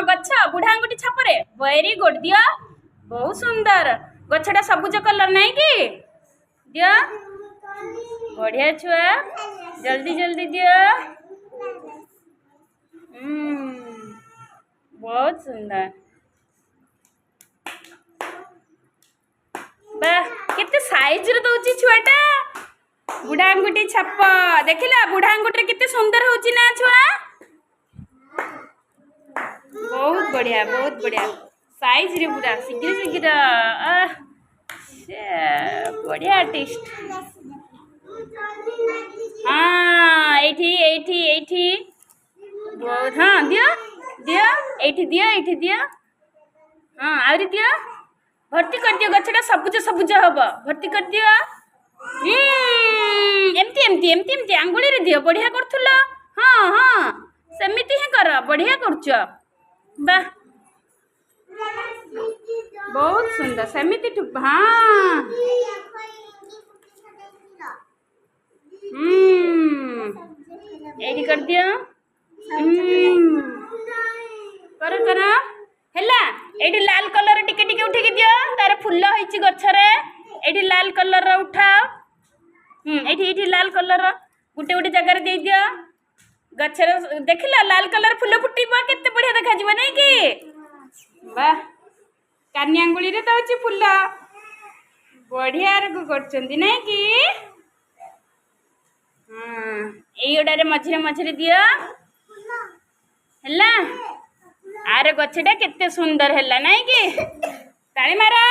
गछ बुढ़ा आंगुठी छापरे very good दियो बहुत सुंदर गछटा सबुज कलर नहीं कि दियो बढ़िया छुआ जल्दी जल्दी दियो बहुत सुंदर वाह केते साइज रे दउची छुआटा बुढ़ा आंगुठी छाप देखिला बुढ़ा आंगुठी केते सुंदर होची ना छुआ बहुत बढ़िया साइज रे पूरा शीघ्र शीघ्र बढ़िया आर्टिस्ट हाँ एठी बहुत हाँ दियो दियो एठी दियो हाँ आउरी दियो भर्ती कर दियो गछटा सबुज सबुज हब भर्ती कर दियो एमती एमती एमती एमती आंगुली रे दियो बढ़िया करथुलो हाँ हाँ सेमिति ही कर बढ़िया करछ वाह बहुत सुंदर सेमिति हाँ एडी कर दियो कर कर हैला एडी लाल कलर टिके टिके उठे के दियो तार फुल्ल होईची गछरे एडी लाल कलर रा उठाओ एठी लाल कलर गुटे गुटे जगह रे दे दियो गछरे देखिला लाल कलर फुल फुटीबा केते बढ़िया देखा जीव नै कि वाह कान्या अंगुली रे दउची फुल बढ़िया रे करचंदी नै कि एइडारे मझिरे मझिरे दियो हैला आरे गछटा केते सुंदर हैला नै कि ताली मारा।